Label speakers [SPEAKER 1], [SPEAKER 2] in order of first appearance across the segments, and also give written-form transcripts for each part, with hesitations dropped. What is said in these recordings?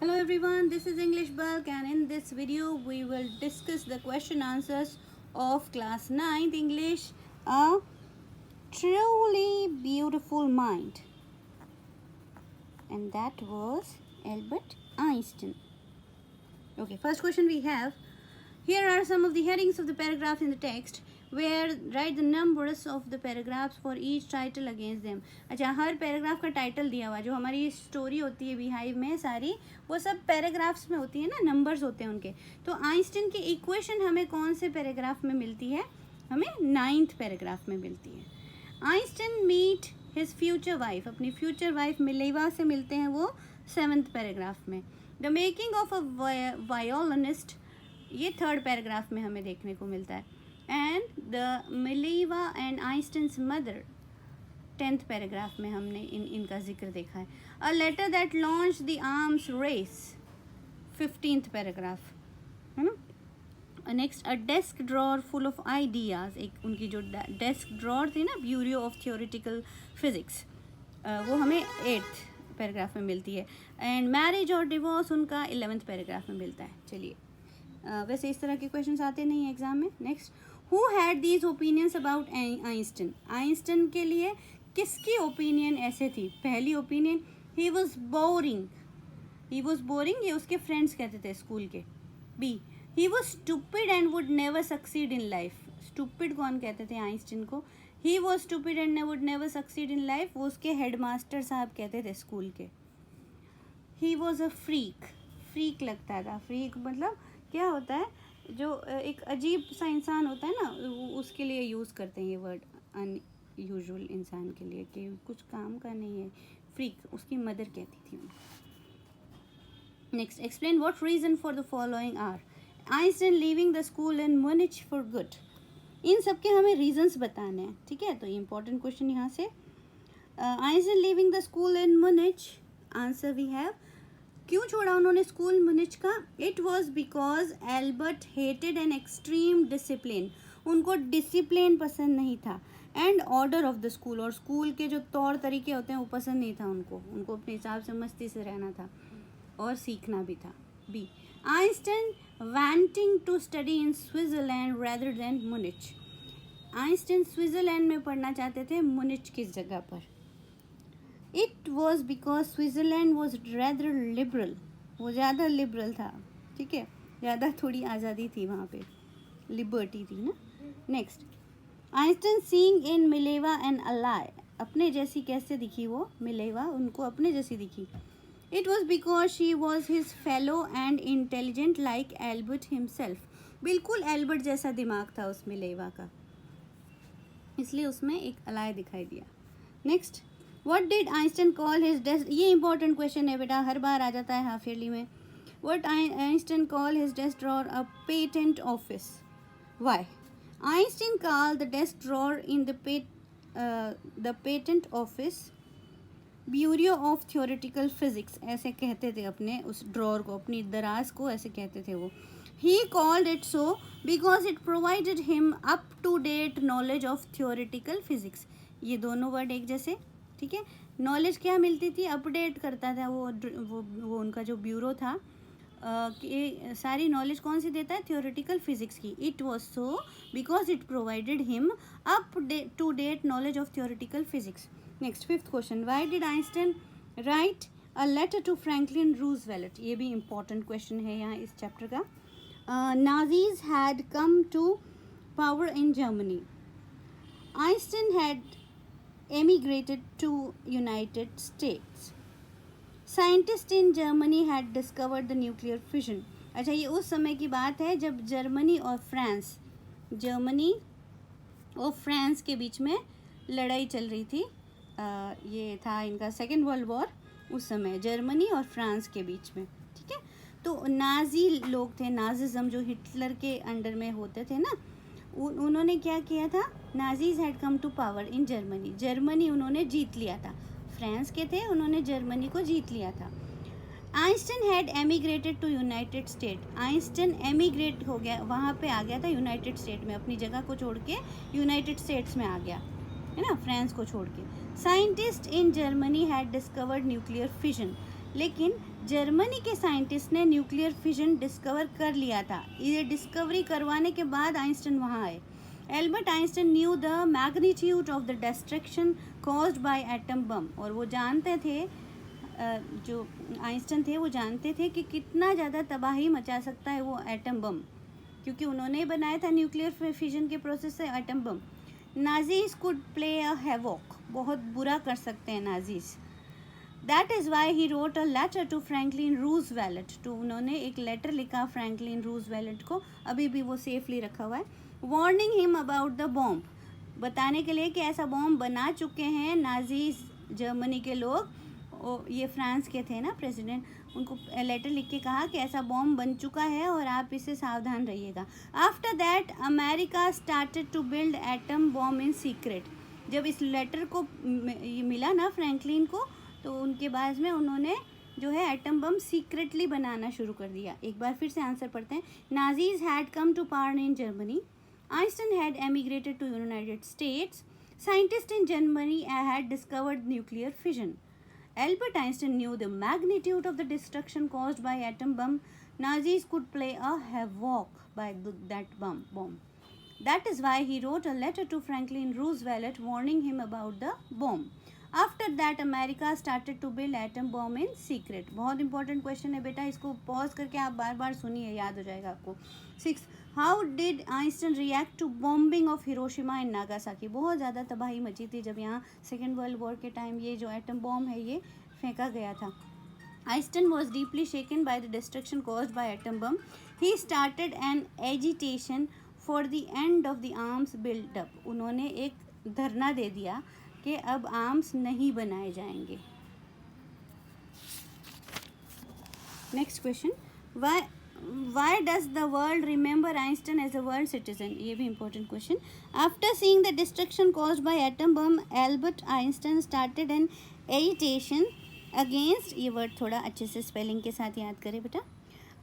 [SPEAKER 1] Hello everyone, this is English Bulk and in this video we will discuss the question answers of class 9th English, A Truly Beautiful Mind, and that was Albert Einstein. Okay, first question we have, here are some of the headings of the paragraphs in the text where write the numbers of the paragraphs for each title against them. अच्छा, हर paragraph का title दिया हुआ, जो हमारी story होती है beehive में सारी, वो सब पैराग्राफ्स में होती है ना, नंबर्स होते हैं उनके. तो आइंस्टीन की इक्वेशन हमें कौन से पैराग्राफ में मिलती है? हमें 9th पैराग्राफ में मिलती है. Einstein meet his future wife, अपनी फ्यूचर वाइफ मिलेवा से मिलते हैं वो 7th पैराग्राफ में. The making of a violinist, ये 3rd पैराग्राफ में हमें देखने को मिलता है. And the Mileva and Einstein's mother 10th paragraph में हमने इनका जिक्र देखा है. A letter that launch the arms race 15th paragraph है ना. Next, a desk drawer full of ideas, एक उनकी जो डेस्क ड्रॉर थी ना, ब्यूरो ऑफ थियोरिटिकल फिजिक्स, वो हमें 8th पैराग्राफ में मिलती है. एंड मैरिज और डिवोर्स उनका 11th पैराग्राफ में मिलता है. चलिए, वैसे इस तरह के क्वेश्चंस आते नहीं हैं एग्जाम में. Next, who had these opinions about Einstein, Einstein के लिए किसकी ओपिनियन ऐसे थी? पहली opinion, he was boring, he was boring, ये उसके फ्रेंड्स कहते थे स्कूल के. B, he was stupid and would never succeed in life, stupid कौन कहते थे आइंस्टीन को? He was stupid and would never succeed in life, वो उसके हेडमास्टर साहब कहते थे स्कूल के. He was a freak, freak लगता था. फ्रीक मतलब क्या होता है? जो एक अजीब सा इंसान होता है ना, उसके लिए यूज़ करते हैं ये वर्ड, अनयूजुअल इंसान के लिए, कि कुछ काम का नहीं है. फ्रीक उसकी मदर कहती थी. Next, explain what reason for the following are. Einstein leaving the school in Munich for good, इन सब के हमें रीजंस बताने हैं. ठीक है, तो ये इंपॉर्टेंट क्वेश्चन यहाँ से. Einstein leaving the school in Munich, answer we have, क्यों छोड़ा उन्होंने स्कूल म्यूनिच का? It was because Albert hated an extreme discipline, उनको डिसिप्लिन पसंद नहीं था. And order of the school, और स्कूल के जो तौर तरीके होते हैं वो पसंद नहीं था उनको, उनको अपने हिसाब से मस्ती से रहना था और सीखना भी था. B, Einstein wanting to study in Switzerland rather than Munich, Einstein Switzerland में पढ़ना चाहते थे, म्यूनिच किस जगह पर? It was because Switzerland was rather liberal, वो ज़्यादा लिबरल था. ठीक है, ज़्यादा थोड़ी आज़ादी थी वहाँ पे, लिबर्टी थी ना. Next, Einstein seeing in Mileva and ally, अपने जैसी कैसे दिखी वो मिलेवा? उनको अपने जैसी दिखी. It was because she was his fellow and intelligent like Albert himself, बिल्कुल एल्बर्ट जैसा दिमाग था उस मिलेवा का, इसलिए उसमें एक अलाई दिखाई दिया. Next, What did Einstein call his desk? ये इंपॉर्टेंट क्वेश्चन है बेटा, हर बार आ जाता है हाफ ईयरली में. What Einstein call his desk drawer a patent office? Why? Einstein called the desk drawer in the patent office Bureau of Theoretical Physics, ऐसे कहते थे अपने उस ड्रॉर को, अपनी दराज को ऐसे कहते थे वो. He called it so because it provided him up to date knowledge of theoretical physics. ये दोनों वर्ड एक जैसे. ठीक है, नॉलेज क्या मिलती थी? अपडेट करता था वो उनका जो ब्यूरो था, कि सारी नॉलेज कौन सी देता है? थियोरेटिकल फिजिक्स की. It was so because it provided him up to date knowledge of theoretical physics. Next, 5th question, why did Einstein write a letter to Franklin Roosevelt, ये भी इंपॉर्टेंट क्वेश्चन है यहाँ इस चैप्टर का. Nazis had come to power in Germany, Einstein had emigrated to United States. Scientists in Germany had discovered the nuclear fission. अच्छा, ये उस समय की बात है जब जर्मनी और फ्रांस के बीच में लड़ाई चल रही थी. ये था इनका 2nd वर्ल्ड वॉर, उस समय जर्मनी और फ्रांस के बीच में. ठीक है, तो नाजी लोग थे, नाजिज्म जो हिटलर के अंडर में होते थे ना, उन्होंने क्या किया था? Nazis had come to power in Germany, Germany उन्होंने जीत लिया था. फ्रांस के थे, उन्होंने जर्मनी को जीत लिया था. Einstein had emigrated to United State, Einstein emigrate हो गया, वहाँ पे आ गया था यूनाइटेड स्टेट में, अपनी जगह को छोड़ के यूनाइटेड स्टेट्स में आ गया है ना, फ्रांस को छोड़ के. Scientist in Germany had discovered nuclear fission, लेकिन जर्मनी के साइंटिस्ट ने न्यूक्लियर फिजन डिस्कवर कर लिया था। ये डिस्कवरी करवाने के बाद आइंस्टाइन वहाँ आए। Albert Einstein new the magnitude of the destruction caused by atom बम, और वो जानते थे, जो आइंस्टाइन थे वो जानते थे कि कितना ज़्यादा तबाही मचा सकता है वो एटम बम, क्योंकि उन्होंने बनाया था न्यूक्लियर फिजन के प्रोसेस से atom bomb. Nazis could play a havoc, बहुत बुरा कर सकते हैं Nazis. That is why he wrote a letter to Franklin Roosevelt, तो उन्होंने एक लेटर लिखा फ्रैंकलिन रूजवेल्ट को, अभी भी वो सेफली रखा हुआ है। Warning him about the bomb, बताने के लिए कि ऐसा बॉम्ब बना चुके हैं नाजीज जर्मनी के लोग, ये फ्रांस के थे ना प्रेसिडेंट, उनको लेटर लिख के कहा कि ऐसा बॉम्ब बन चुका है और आप इससे सावधान रहिएगा। After that America started to build atom bomb in secret, जब इस लेटर को मिला ना फ्रैंकलिन को, तो उनके बाद में उन्होंने जो है एटम बम सीक्रेटली बनाना शुरू कर दिया। एक बार फिर से आंसर पढ़ते हैं। Nazis had come to power in Germany, Einstein had emigrated to United States, scientist in Germany had discovered nuclear fission, Albert Einstein knew the magnitude of the destruction caused by atom bomb. Nazis could play a havoc by that bomb. That is why he wrote a letter to Franklin Roosevelt warning him about the bomb. After that, America started to build atom bomb in secret. बहुत important question है बेटा, इसको pause करके आप बार बार सुनिए, याद हो जाएगा आपको। 6. How did Einstein react to bombing of Hiroshima and Nagasaki, बहुत ज़्यादा तबाही मची थी जब यहाँ सेकेंड वर्ल्ड वॉर के टाइम ये जो एटम बॉम्ब है ये फेंका गया था। Einstein was deeply shaken by the destruction caused by atom bomb. He started an agitation for the end of the arms buildup, उन्होंने एक धरना दे दिया कि अब आर्म्स नहीं बनाए जाएंगे। Next question, Why does the world remember Einstein as a world citizen? ये भी important question. After seeing the destruction caused by atom bomb, Albert Einstein started an agitation against, ये word थोड़ा अच्छे से spelling के साथ याद करें बेटा,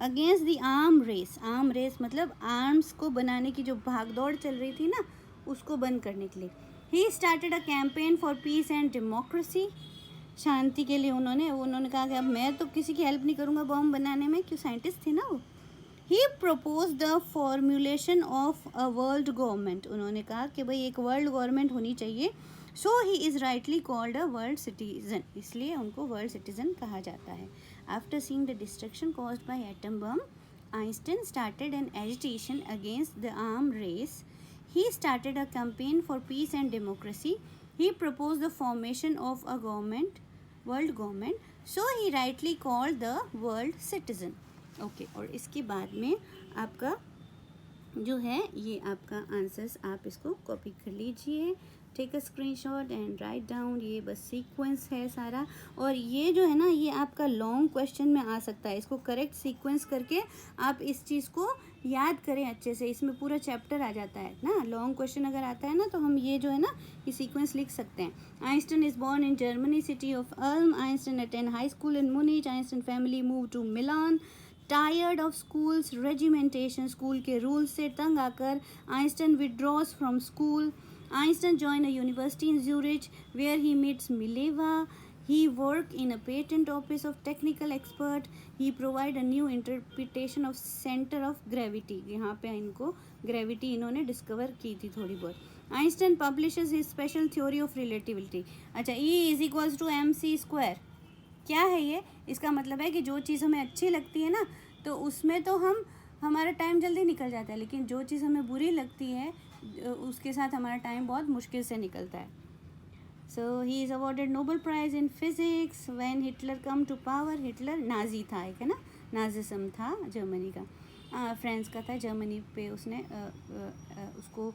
[SPEAKER 1] against the arm race. arm race मतलब arms को बनाने की जो भागदौड़ चल रही थी ना, उसको बंद करने के लिए। He started a campaign for peace and democracy. शांति के लिए उन्होंने कहा कि अब मैं तो किसी की हेल्प नहीं करूँगा बॉम्ब बनाने में, क्यों साइंटिस्ट थे ना वो। He propose the formulation of a world government, उन्होंने कहा कि भाई एक वर्ल्ड गवर्नमेंट होनी चाहिए। So he is rightly called a world citizen, इसलिए उनको वर्ल्ड सिटीजन कहा जाता है। After seeing the destruction caused by atom bomb, Einstein started an agitation against the arm race. He started a campaign for peace and democracy. He propose the formation of a government, world government, so he rightly called the world citizen. Okay, और इसके बाद में आपका जो है ये आपका answers, आप इसको कॉपी कर लीजिए, take a screenshot and write down. ये बस सीक्वेंस है सारा, और ये जो है ना ये आपका लॉन्ग क्वेश्चन में आ सकता है, इसको करेक्ट सीक्वेंस करके आप इस चीज़ को याद करें अच्छे से, इसमें पूरा चैप्टर आ जाता है ना। लॉन्ग क्वेश्चन अगर आता है ना तो हम ये जो है ना ये सीक्वेंस लिख सकते हैं। Einstein is born in Germany city of Ulm, Einstein attend high school in Munich, Einstein family move to Milan. Tired of school's regimentation, school के रूल्स से तंग आकर Einstein withdraws from school. Einstein joined a university in Zurich where he meets Mileva. He worked in a patent office of technical expert. He provided a new interpretation of center of gravity. यहाँ पे इनको gravity इन्होंने discover की थी थोड़ी बहुत। Einstein publishes his special theory of relativity. अच्छा, E is equals to mc square, क्या है ये? इसका मतलब है कि जो चीज़ हमें अच्छी लगती है ना तो उसमें तो हमारा टाइम जल्दी निकल जाता है, लेकिन जो चीज़ हमें बुरी लगती है उसके साथ हमारा टाइम बहुत मुश्किल से निकलता है। So he is awarded Nobel prize in physics when Hitler come to power. Hitler Nazi था, एक है ना, नाजिज्म था जर्मनी का, फ्रांस का था, जर्मनी पे उसने उसको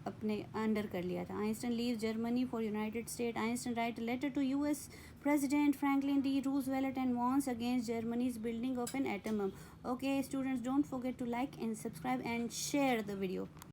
[SPEAKER 1] अपने अंडर कर लिया था। Einstein leave Germany for United State. Einstein write letter to US President Franklin D. Roosevelt and warns against Germany's building of an atom bomb. Okay, students, don't forget to like and subscribe and share the video.